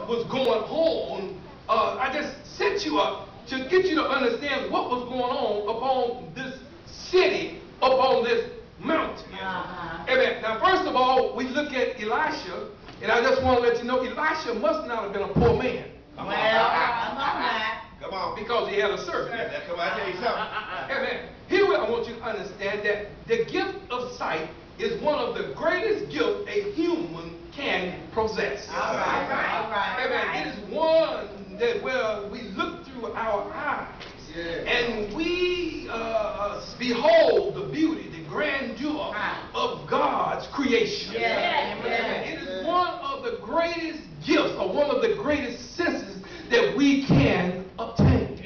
what was going on, I just set you up to get you to understand what was going on upon this city, upon this mountain. Amen. Now, first of all, we look at Elisha, and I just want to let you know, Elisha must not have been a poor man. Come on. Come on. Because he had a servant. Come on, I tell you something. Amen. Here I want you to understand that the gift of sight is one of the greatest gifts a human can possess. All right. Amen. It is one that where we look through our eyes and we behold the beauty, the grandeur of God's creation. Amen. It is one of the greatest gifts or one of the greatest senses that we can obtain.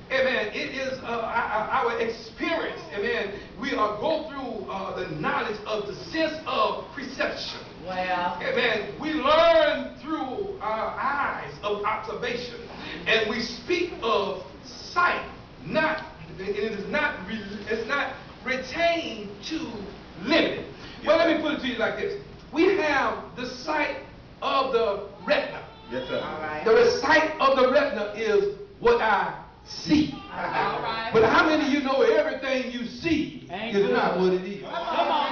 Amen. It is our experience. Amen. We go through the knowledge of the sense of perception. Amen. We learn through our eyes of observation, and we speak of sight. It's not retained to limited. Well, let me put it to you like this: we have the sight of the retina. Yes, sir. The sight of the retina is what I see. But how many of you know everything you see is not what it is? Come on.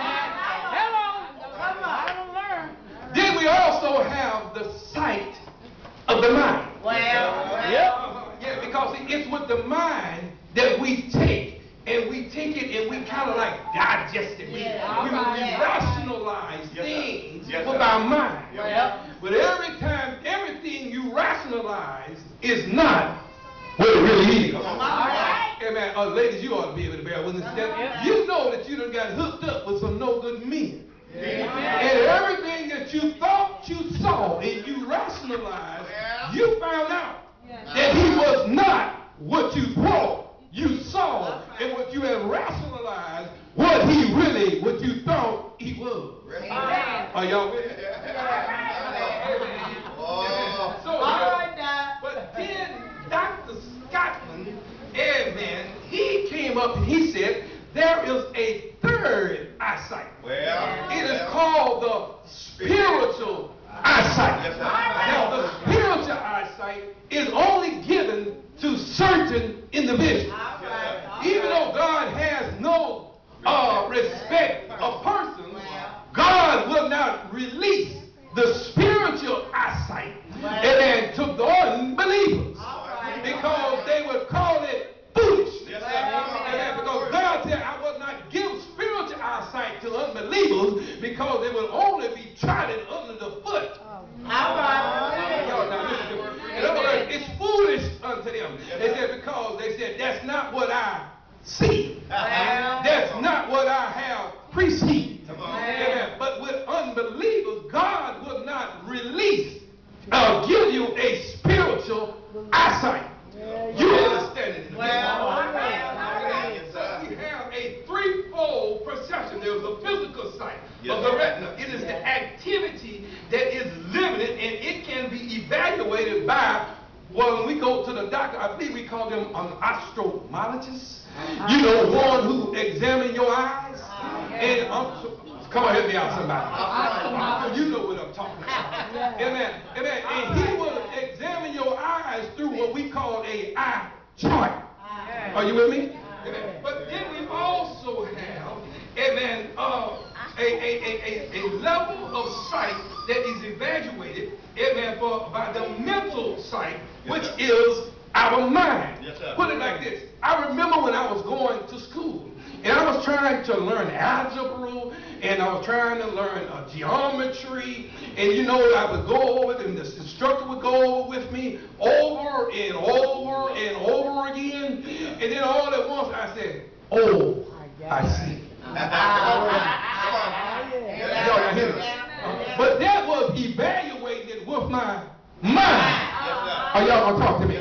Hello. Come on. I don't learn. Then we also have the sight of the mind. Yeah, because it's with the mind that we take, and we take it and we kind of like digest it. We rationalize things with our mind. But every time, everything you rationalize is not what it really is. Amen. Ladies, you ought to be able to bear witness to that. You know that you done got hooked up with some no good men. And everything that you thought you saw and you rationalized, you found out that he was not what you thought you saw, and what you had rationalized, what you thought he was. Are y'all with me? But then Dr. Scotland, amen, he came up and he said, there is a third eyesight. It is called the spiritual eyesight. Now, the spiritual eyesight is only given to certain individuals. Even though God has no respect of persons, God will not release the spiritual eyesight to the unbelievers, because they would call it foolishness. Because God said, I will not give spiritual eyesight to unbelievers, because they will only be trodden under the foot. In other words, it's foolish unto them. They said, because they said, that's not what I see. That's not what I have perceived. But with unbelievers, God will not release or give you a spiritual eyesight. You understand it? So we have a threefold perception. There's a physical sight of the retina. It is the activity that is limited, and it can be evaluated by, well, when we go to the doctor, I believe we call them an ophthalmologist. You know, one who examines your eyes. And come on, help me out, somebody. You know what I'm talking about. Amen. And he will examine your eyes through what we call a eye chart. Are you with me? Amen. But then we also have, amen, a level of sight that is evaluated, amen, by the mental sight, which is our mind. Put it like this. I remember when I was going to school, and I was trying to learn algebra, and I was trying to learn geometry, and you know, I would go over it, and the instructor would go over with me over and over and over again, and then all at once I said, oh, I see. Y'all hear me? But that was evaluated with my mind. Are y'all gonna talk to me?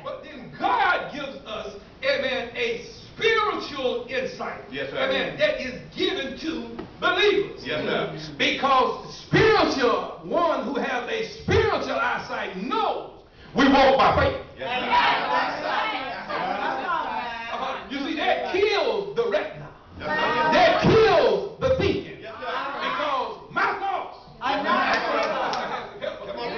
But then God gives us, amen, a spiritual insight, amen, that is given to believers. Because spiritual, one who has a spiritual eyesight knows we walk by faith. You see, that kills the retina. That kills the thinking. Because my thoughts. Come on.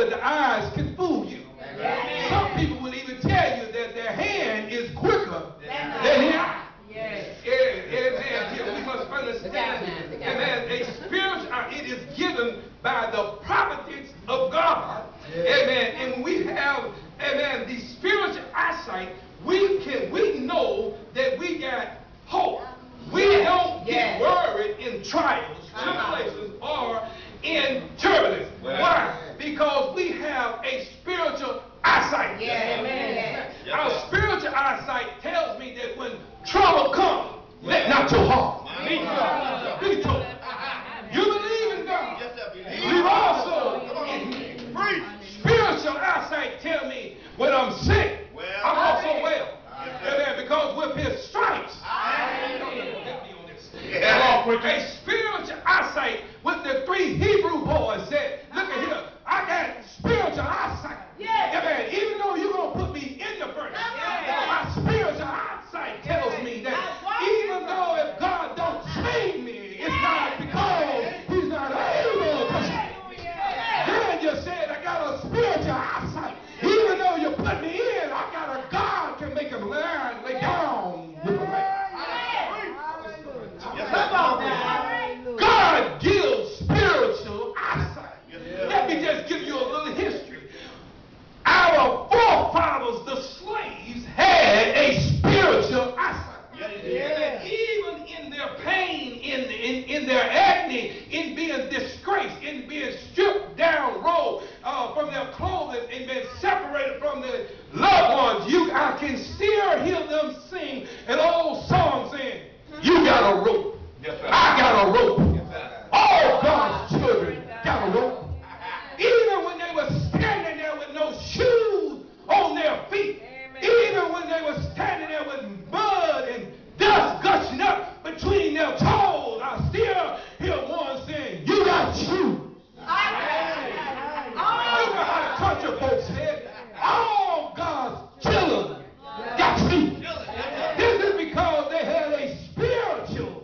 that the eyes can fool you. Amen. Some people will even tell you that their hand is quicker than the eye. Yes. Amen. We must understand, amen, a spiritual, it is given by the providence of God. Amen. And when we have, amen, the spiritual eyesight, we know that we got hope. We don't get worried in trials, tribulations, or in turbulence. Why? Because we have a spiritual eyesight. Our spiritual eyesight tells me that when trouble comes, let not your heart be troubled. You believe in God. Believe also in me. Spiritual eyesight tells me when I'm sick, I'm also well. Amen. Because with his stripes, a spiritual eyesight with the 3 Hebrew boys said, look at here, I got spiritual eyesight. Amen. Even though you're going to put me in the furnace, my spiritual eyesight tells me that even though if God don't save me, it's not because he's not able to save me. Then you said I got a spiritual eyesight. Even though you put me in, I got a God can make him lay down with the man. God gives spiritual eyesight. Let me just give you a little history. Our forefathers, the slaves, had a spiritual eyesight. And even in their pain, in their agony, in being disgraced, in being stripped down, rolled from their clothing, and being separated from their loved ones, I can still hear them sing an old song saying, you got a rope. I got a rope. All God's children got a rope. Even when they were standing there with no shoes on their feet, even when they were standing there with mud and dust gushing up between their toes, I still hear one saying, you got shoes. You know how the country folks said, all God's children got shoes. This is because they had a spiritual.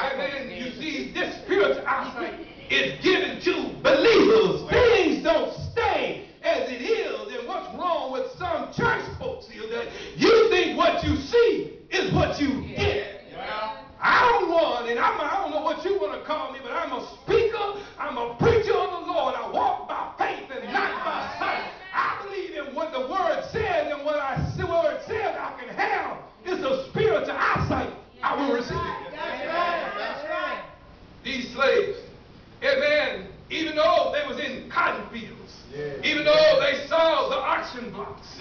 Amen. You see, this spiritual eyesight is given to believers. Things don't stay as it is. And what's wrong with some church folks here that you think what you see is what you get. I'm one, and I don't know what you want to call me, but I'm a speaker, I'm a preacher of the Lord. I walk by faith and not by sight. I believe in what the word says, and what the word says I can have is a spiritual eyesight. I will receive it. That's right. These slaves, amen, even though they was in cotton fields, even though they saw the auction blocks,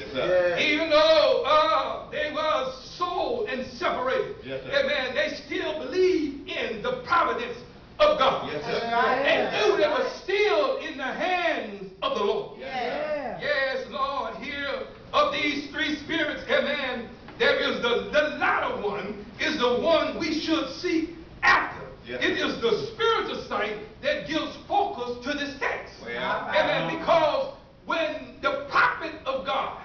even though they were sold and separated, amen, they still believed in the providence of God. They knew they were still in the hands of the Lord. Yes, Lord, here of these 3 spirits, amen, there is the latter one is the one we should seek after. It is the spiritual sight that gives focus to this text. Amen. Because when the prophet of God,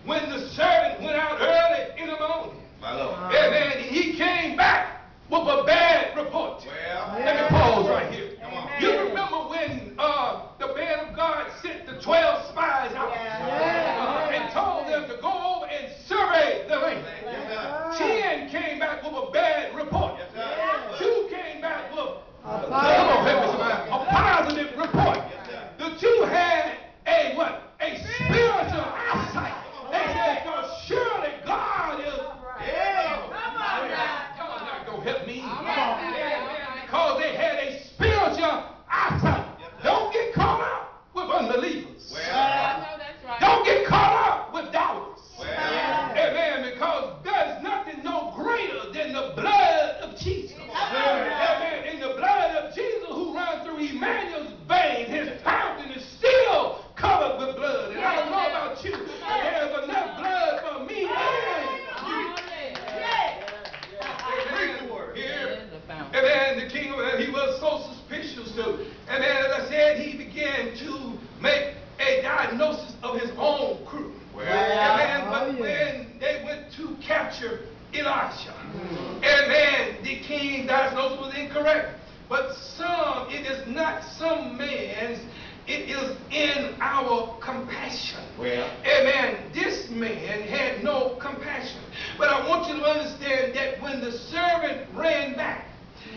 when the servant went out early in the morning, amen, he came back with a bad report. Let me pause right here. You remember when the man of God sent the 12 spies out and told them to go over and survey the land. 10 came back with a bad report. 2 came back with a positive report. The 2 had a what? A spiritual eyesight. They said, because surely God is. Y'all not going to help me. Because they had a spiritual eyesight. Don't get caught up with unbelievers. Don't get caught up with doubters. Amen. Because there's nothing no greater than the blood of Jesus. Amen. In the blood of Jesus who runs through Emmanuel's veins, his fountain is still covered with blood. And I don't know about you, but there's enough blood for me and you. Amen. The king, he was so suspicious. And as I said, he began to make a diagnosis of his own crew. Amen. But when they went to capture Elisha, amen, the king's diagnosis was incorrect. But it is not some men is in our compassion. Well. Amen. This man had no compassion. But I want you to understand that when the servant ran back,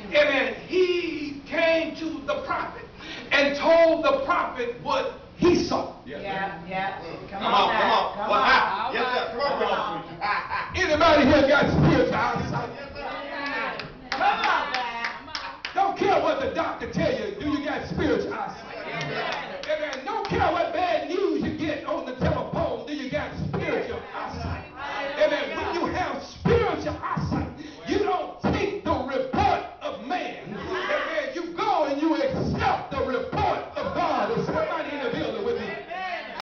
amen, he came to the prophet and told the prophet what he saw. Yes, Yeah. Come on. Come Well, on. yes, sir. Come on. Anybody here got spiritual eyesight? Come on, man. Don't care what the doctor tell you. Do you got spiritual eyesight? Amen. Don't care what